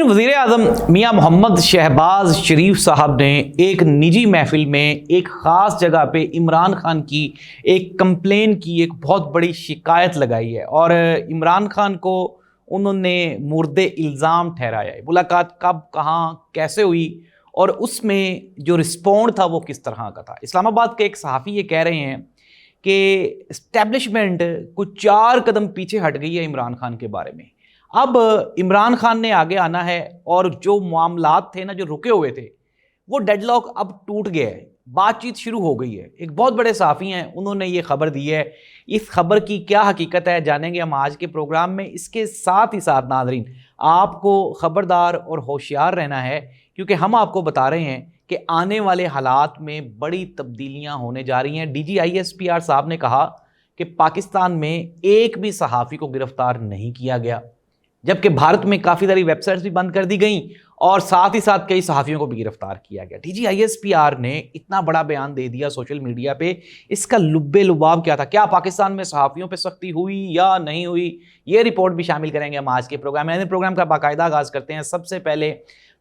नाज़रीन, वज़ीर आज़म मियाँ मोहम्मद शहबाज शरीफ साहब ने एक निजी महफिल में एक ख़ास जगह पे इमरान खान की एक कंप्लेन की, एक बहुत बड़ी शिकायत लगाई है और इमरान खान को उन्होंने मुर्दे इल्ज़ाम ठहराया है। मुलाकात कब, कहाँ, कैसे हुई और उसमें जो रिस्पॉन्ड था वो किस तरह का था। इस्लामाबाद के एक सहाफ़ी ये कह रहे हैं कि इस्टेब्लिशमेंट कुछ 4 कदम पीछे हट गई है इमरान खान के बारे में। अब इमरान खान ने आगे आना है और जो मामलात थे ना, जो रुके हुए थे, वो डेडलॉक अब टूट गया है, बातचीत शुरू हो गई है। एक बहुत बड़े साफ़ी हैं, उन्होंने ये खबर दी है। इस खबर की क्या हकीकत है जानेंगे हम आज के प्रोग्राम में। इसके साथ ही साथ नाज़रीन, आपको ख़बरदार और होशियार रहना है, क्योंकि हम आपको बता रहे हैं कि आने वाले हालात में बड़ी तब्दीलियां होने जा रही हैं। DGISPR साहब ने कहा कि पाकिस्तान में एक भी सहाफ़ी को गिरफ्तार नहीं किया गया, जबकि भारत में काफ़ी सारी वेबसाइट्स भी बंद कर दी गई और साथ ही साथ कई सहाफ़ियों को भी गिरफ्तार किया गया। DGISPR ने इतना बड़ा बयान दे दिया सोशल मीडिया पे, इसका लुब्बे लुबाब क्या था? क्या पाकिस्तान में सहाफ़ियों पे सख्ती हुई या नहीं हुई? ये रिपोर्ट भी शामिल करेंगे हम आज के प्रोग्राम में। प्रोग्राम का बाकायदा आगाज़ करते हैं। सबसे पहले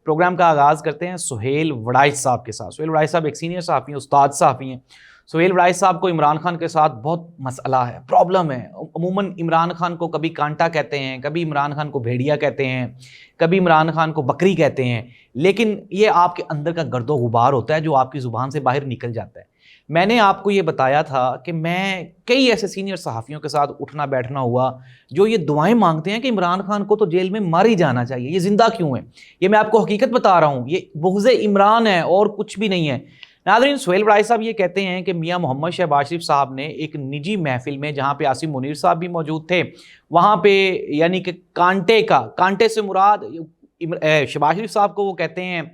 प्रोग्राम का आगाज़ करते हैं सुहेल वड़ाइच साहब के साथ। सुहेल वड़ाइच साहब एक सीनियर सहाफ़ी हैं, उस्ताद सहाफ़ी हैं। सुहेल वड़ाइच साहब को इमरान खान के साथ बहुत मसला है, प्रॉब्लम है। अमूमन इमरान खान को कभी कांटा कहते हैं, कभी इमरान खान को भेड़िया कहते हैं, कभी इमरान खान को बकरी कहते हैं, लेकिन ये आपके अंदर का गर्दो गुबार होता है जो आपकी ज़ुबान से बाहर निकल जाता है। मैंने आपको ये बताया था कि मैं कई ऐसे सीनियर सहाफ़ियों के साथ उठना बैठना हुआ जो ये दुआएं मांगते हैं कि इमरान खान को तो जेल में मार ही जाना चाहिए, ये ज़िंदा क्यों है? ये मैं आपको हकीकत बता रहा हूँ, ये बुग़्ज़ इमरान है और कुछ भी नहीं है। नाज़रीन, सुहेल वड़ाइच साहब ये कहते हैं कि मियाँ मोहम्मद शहबाज शरीफ साहब ने एक निजी महफिल में, जहाँ पे आसिम मुनीर साहब भी मौजूद थे, वहाँ पे यानी कि कांटे से मुराद शहबाज शरीफ साहब को वो कहते हैं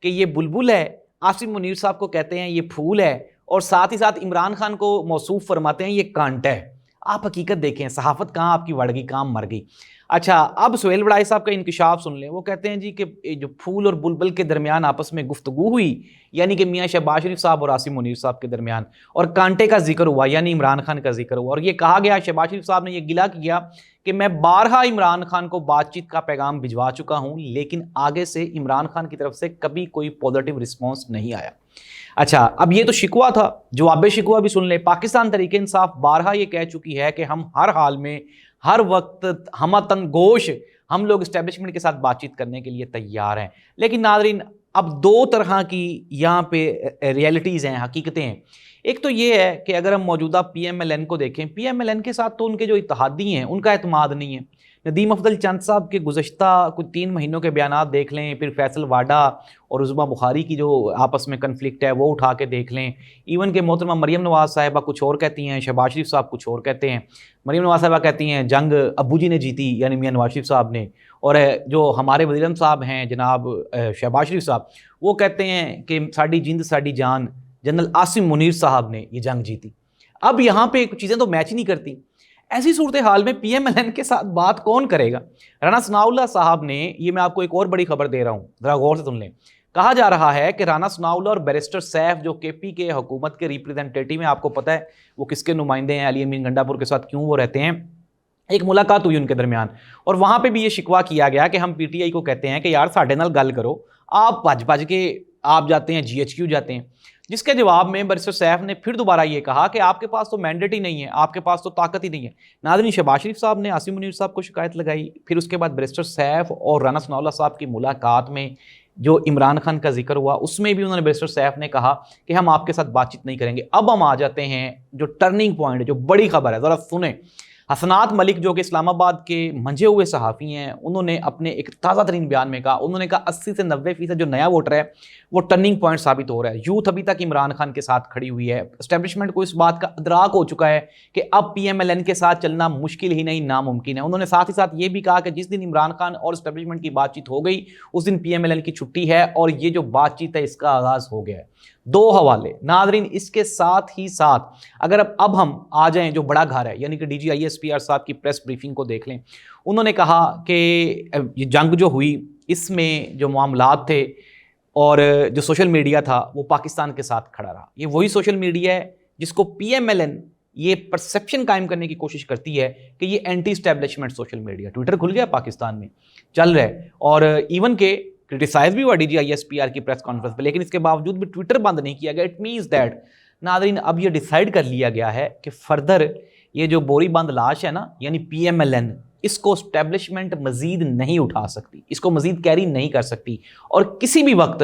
कि ये बुलबुल है, आसिम मुनीर साहब को कहते हैं ये फूल है, और साथ ही साथ इमरान खान को मौसूफ फरमाते हैं ये कांटा है। आप हकीकत देखें, सहाफ़त कहाँ आपकी बढ़ गई, काम मर गई। अच्छा, अब सुहेल वड़ाइच साहब का इंकशाफ सुन लें। वो कहते हैं जी कि जो फूल और बुलबुल के दरमियान आपस में गुफ्तगू हुई, यानी कि मियाँ शहबाज शरीफ साहब और आसिम मुनीर साहब के दरमियान, और कांटे का जिक्र हुआ, यानी इमरान खान का जिक्र हुआ, और ये कहा गया, शहबाज शरीफ साहब ने ये गिला किया कि मैं बारहा इमरान खान को बातचीत का पैगाम भिजवा चुका हूँ, लेकिन आगे से इमरान खान की तरफ से कभी कोई पॉजिटिव रिस्पॉन्स नहीं आया। अच्छा, अब ये तो शिकवा था, जवाब शिकवा भी सुन ले। पाकिस्तान तहरीक इंसाफ बारहा ये कह चुकी है कि हम हर हाल में, हर वक्त हमतनगोश, हम लोग इस्टेब्लिशमेंट के साथ बातचीत करने के लिए तैयार हैं। लेकिन नाज़रीन, अब 2 तरह की यहाँ पे रियलिटीज़ हैं, हकीकतें हैं। एक तो ये है कि अगर हम मौजूदा PMLN को देखें, PMLN के साथ तो उनके जो इत्तेहादी हैं उनका एतमाद नहीं है। नदीम अफजल चंद साहब के गुज़श्ता कुछ 3 महीनों के बयानात देख लें, फिर फैसल वाडा और उज़मा बुखारी की जो आपस में कन्फ्लिक्ट है वो उठा के देख लें। इवन के मोहतरमा मरीम नवाज़ साहिबा कुछ और कहती हैं, शहबाज शरीफ साहब कुछ और कहते हैं। मरीम नवाज़ साहिबा कहती हैं जंग अब्बू जी ने जीती, यानी मियाँ नवाज शरीफ साहब ने, और जो हमारे वज़ीर आज़म साहब हैं जनाब शहबाज शरीफ साहब, वो कहते हैं कि साडी जिंद साडी जान, जनरल आसिम मुनीर साहब ने ये जंग जीती। अब यहाँ पे कुछ चीज़ें तो मैच नहीं करती। ऐसी सूरत हाल में PMLN के साथ बात कौन करेगा? राना सनाउल्लाह साहब ने, ये मैं आपको एक और बड़ी खबर दे रहा हूँ, ज़रा गौर से सुन लें। कहा जा रहा है कि राना सनाउल्लाह और बैरिस्टर सैफ, जो KP के हुकूमत के रिप्रेजेंटेटिव हैं, आपको पता है वो किसके नुमाइंदे हैं, अली अमीन गंडापुर के साथ क्यों वो रहते हैं, एक मुलाकात हुई उनके दरमियान और वहाँ पर भी ये शिकवा किया गया कि हम PTI को कहते हैं कि यार साढ़े नाल गल करो, आप भज के आप जाते हैं GHQ जाते हैं। जिसके जवाब में बैरिस्टर सैफ ने फिर दोबारा ये कहा कि आपके पास तो मैंडेट ही नहीं है, आपके पास तो ताकत ही नहीं है। नाज़रीन, शहबाज शरीफ साहब ने आसिम मुनीर साहब को शिकायत लगाई, फिर उसके बाद बैरिस्टर सैफ और राना सनाउल्लाह साहब की मुलाकात में जो इमरान खान का जिक्र हुआ, उसमें भी उन्होंने, बैरिस्टर सैफ ने कहा कि हम आपके साथ बातचीत नहीं करेंगे। अब हम आ जाते हैं जो टर्निंग पॉइंट है, जो बड़ी खबर है, ज़रा सुने। हसनात मलिक, जो कि इस्लामाबाद के मंझे हुए सहाफ़ी हैं, उन्होंने अपने एक ताज़ा तरीन बयान में कहा, उन्होंने कहा 80 से 90% जो नया वोटर है वो टर्निंग पॉइंट साबित हो रहा है। यूथ अभी तक इमरान खान के साथ खड़ी हुई है। एस्टेब्लिशमेंट को इस बात का अदराक हो चुका है कि अब PMLN के साथ चलना मुश्किल ही नहीं, नामुमकिन है। उन्होंने साथ ही साथ ये भी कहा कि जिस दिन इमरान खान और एस्टेब्लिशमेंट की बातचीत हो गई, उस दिन PMLN की छुट्टी है और ये जो बातचीत है इसका आगाज़ हो गया है। 2 हवाले नाज़रीन। इसके साथ ही साथ अगर अब हम आ जाएं जो बड़ा घर है, यानी कि DGISPR साहब की प्रेस ब्रीफिंग को देख लें। उन्होंने कहा कि ये जंग जो हुई, इसमें जो मामलात थे और जो सोशल मीडिया था वो पाकिस्तान के साथ खड़ा रहा। ये वही सोशल मीडिया है जिसको PMLN یہ پرسیپشن قائم کرنے کی کوشش کرتی ہے کہ یہ anti establishment social media, Twitter کھل گیا پاکستان میں چل رہا ہے، اور ایون کہ کرٹیسائز بھی ہوا D G I S P R کی پریس کانفرنس پہ، لیکن اس کے باوجود بھی ٹویٹر بند نہیں کیا گیا. اٹ مینس دیٹ ناظرین اب یہ ڈیسائیڈ کر لیا گیا ہے کہ فردر یہ جو بوری بند لاش ہے نا، یعنی پی ایم ایل این، اس کو اسٹیبلشمنٹ مزید نہیں اٹھا سکتی، اس کو مزید کیری نہیں کر سکتی، اور کسی بھی وقت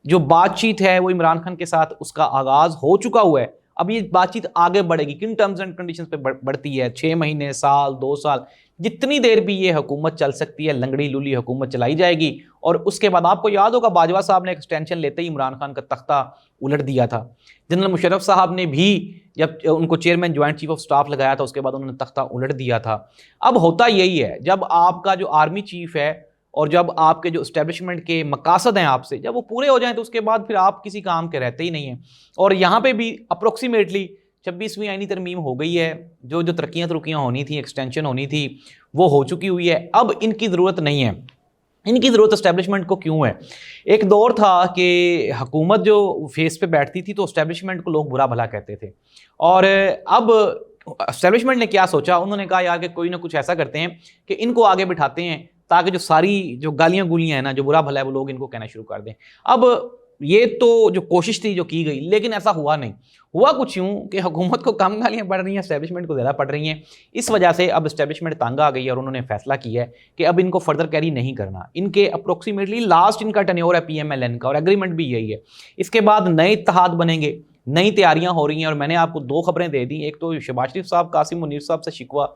جو بات چیت ہے وہ عمران خان کے ساتھ اس کا آغاز ہو چکا ہوا ہے. اب یہ بات چیت آگے بڑھے گی، کن ٹرمز اینڈ کنڈیشنز پہ بڑھتی ہے، 6 مہینے، سال، 2 سال، جتنی دیر بھی یہ حکومت چل سکتی ہے، لنگڑی لولی حکومت چلائی جائے گی. اور اس کے بعد آپ کو یاد ہوگا باجوہ صاحب نے ایکسٹینشن لیتے ہی عمران خان کا تختہ الٹ دیا تھا. جنرل مشرف صاحب نے بھی جب ان کو chairman joint chief of staff لگایا تھا اس کے بعد انہوں نے تختہ الٹ دیا تھا. اب ہوتا یہی ہے، جب آپ کا جو آرمی چیف ہے اور جب آپ کے جو اسٹیبلشمنٹ کے مقاصد ہیں آپ سے جب وہ پورے ہو جائیں تو اس کے بعد پھر آپ کسی کام کے رہتے ہی نہیں ہیں. اور یہاں پہ بھی اپروکسیمیٹلی 26ویں آئینی ترمیم ہو گئی ہے، جو ترقیاں ہونی تھیں، ایکسٹینشن ہونی تھی، وہ ہو چکی ہوئی ہے. اب ان کی ضرورت نہیں ہے. ان کی ضرورت اسٹیبلشمنٹ کو کیوں ہے؟ ایک دور تھا کہ حکومت جو فیس پہ بیٹھتی تھی تو اسٹیبلشمنٹ کو لوگ برا بھلا کہتے تھے، اور اب اسٹیبلشمنٹ نے کیا سوچا، انہوں نے کہا یار کہ کوئی نہ کچھ ایسا کرتے ہیں کہ ان کو آگے بٹھاتے ہیں تاکہ جو ساری جو گالیاں گولیاں ہیں نا، جو برا بھلا ہے، وہ لوگ ان کو کہنا شروع کر دیں. اب یہ تو جو کوشش تھی جو کی گئی، لیکن ایسا ہوا نہیں. ہوا کچھ یوں کہ حکومت کو کم گالیاں پڑ رہی ہیں، اسٹیبلشمنٹ کو زیادہ پڑ رہی ہیں. اس وجہ سے اب اسٹیبلشمنٹ تنگ آ گئی ہے اور انہوں نے فیصلہ کیا ہے کہ اب ان کو فردر کیری نہیں کرنا. ان کے اپروکسیمیٹلی لاسٹ ان کا ٹینیور ہے پی ایم ایل این کا، اور ایگریمنٹ بھی یہی ہے. اس کے بعد نئے اتحاد بنیں گے، نئی تیاریاں ہو رہی ہیں. اور میں نے آپ کو 2 خبریں دے دی، ایک تو شہباز شریف صاحب قاسم منیر صاحب سے شکوہ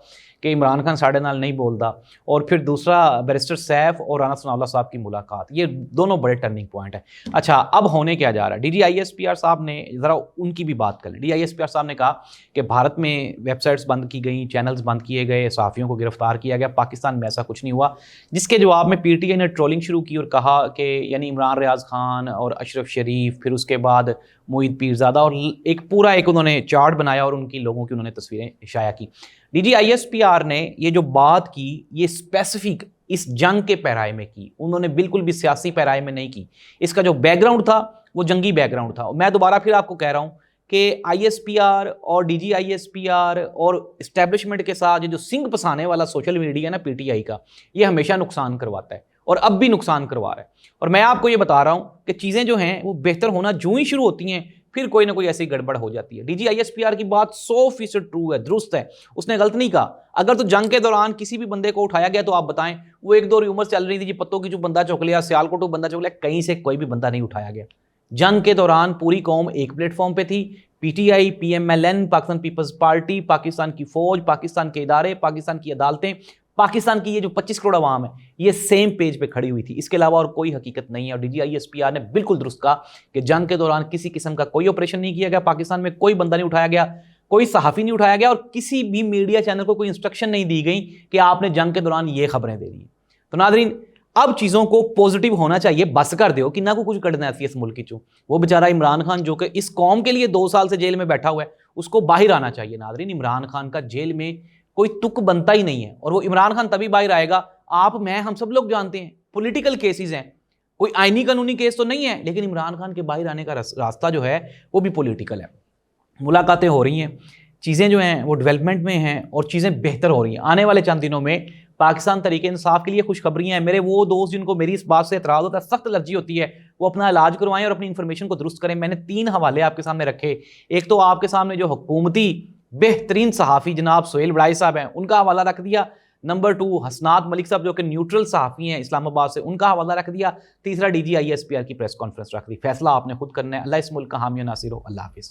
کہ عمران خان ساڑھے نال نہیں بولتا، اور پھر دوسرا بیرسٹر سیف اور رانا ثناء اللہ صاحب کی ملاقات. یہ دونوں بڑے ٹرننگ پوائنٹ ہیں. اچھا اب ہونے کیا جا رہا ہے؟ D G I S P R صاحب نے ذرا ان کی بھی بات کر لیں. D I S P R صاحب نے کہا کہ بھارت میں ویب سائٹس بند کی گئیں، چینلز بند کیے گئے، صحافیوں کو گرفتار کیا گیا، پاکستان میں ایسا کچھ نہیں ہوا. جس کے جواب میں پی ٹی آئی نے ٹرولنگ شروع کی اور کہا کہ یعنی عمران ریاض خان اور اشرف شریف، پھر اس کے بعد معید پیرزادہ، اور ایک پورا انہوں نے چارٹ بنایا اور ان کی لوگوں کی انہوں نے تصویریں شائع کی. D G I S P R نے یہ جو بات کی یہ اسپیسیفک اس جنگ کے پیرائے میں کی، انہوں نے بالکل بھی سیاسی پیرائے میں نہیں کی. اس کا جو بیک گراؤنڈ تھا وہ جنگی بیک گراؤنڈ تھا. میں دوبارہ پھر آپ کو کہہ رہا ہوں کہ آئی ایس پی آر اور D G I S P R اور اسٹیبلشمنٹ کے ساتھ جو سنگ پسانے والا سوشل میڈیا ہے نا پی ٹی آئی کا، یہ ہمیشہ نقصان کرواتا ہے اور اب بھی نقصان کروا رہا ہے. اور میں آپ کو یہ بتا رہا ہوں کہ چیزیں جو ہیں وہ بہتر ہونا جو ہی شروع ہوتی ہیں پھر کوئی نہ کوئی ایسی گڑبڑ ہو جاتی ہے. D G I S P R کی بات 100% ٹرو ہے، درست ہے، اس نے غلط نہیں کہا. اگر تو جنگ کے دوران کسی بھی بندے کو اٹھایا گیا تو آپ بتائیں، وہ ایک دو ریومرز چل رہی تھی جی پتوں کی جو بندہ چک لیا، سیالکوٹ بندہ چک لیا، کہیں سے کوئی بھی بندہ نہیں اٹھایا گیا. جنگ کے دوران پوری قوم ایک پلیٹ فارم پہ تھی. P T I, P M L N, Pakistan peoples party, Pakistan کی فوج، پاکستان کے ادارے، پاکستان کی عدالتیں، پاکستان کی یہ جو 25 کروڑ عوام ہے، یہ سیم پیج پہ کھڑی ہوئی تھی. اس کے علاوہ اور کوئی حقیقت نہیں ہے. اور D G I S P R نے بالکل درست کہا کہ جنگ کے دوران کسی قسم کا کوئی آپریشن نہیں کیا گیا، پاکستان میں کوئی بندہ نہیں اٹھایا گیا، کوئی صحافی نہیں اٹھایا گیا، اور کسی بھی میڈیا چینل کو کوئی انسٹرکشن نہیں دی گئی کہ آپ نے جنگ کے دوران یہ خبریں دے دی. تو ناظرین اب چیزوں کو پوزیٹیو ہونا چاہیے، بس کر دیو کہ نہ کو کچھ کرنا ہے اس ملک کی. وہ بیچارہ عمران خان جو کہ اس قوم کے لیے 2 سال سے جیل میں بیٹھا ہوا ہے، اس کو باہر آنا چاہیے. ناظرین عمران خان کا جیل میں کوئی تک بنتا ہی نہیں ہے، اور وہ عمران خان تبھی باہر آئے گا، آپ میں ہم سب لوگ جانتے ہیں پولیٹیکل کیسز ہیں، کوئی آئینی قانونی کیس تو نہیں ہے، لیکن عمران خان کے باہر آنے کا راستہ جو ہے وہ بھی پولیٹیکل ہے. ملاقاتیں ہو رہی ہیں، چیزیں جو ہیں وہ ڈیولپمنٹ میں ہیں اور چیزیں بہتر ہو رہی ہیں. آنے والے چند دنوں میں پاکستان تحریک انصاف کے لیے خوشخبریاں ہیں. میرے وہ دوست جن کو میری اس بات سے اعتراض ہوتا ہے، سخت الرجی ہوتی ہے، وہ اپنا علاج کروائیں اور اپنی انفارمیشن کو درست کریں. میں نے 3 حوالے آپ کے سامنے رکھے. ایک تو آپ کے سامنے جو حکومتی بہترین صحافی جناب سہیل بڑائی صاحب ہیں، ان کا حوالہ رکھ دیا. نمبر 2 حسنات ملک صاحب جو کہ نیوٹرل صحافی ہیں اسلام آباد سے، ان کا حوالہ رکھ دیا. تیسرا D G I S P R کی پریس کانفرنس رکھ دی. فیصلہ آپ نے خود کرنا ہے. اللہ اس ملک کا حامی و ناصر ہو. اللہ حافظ.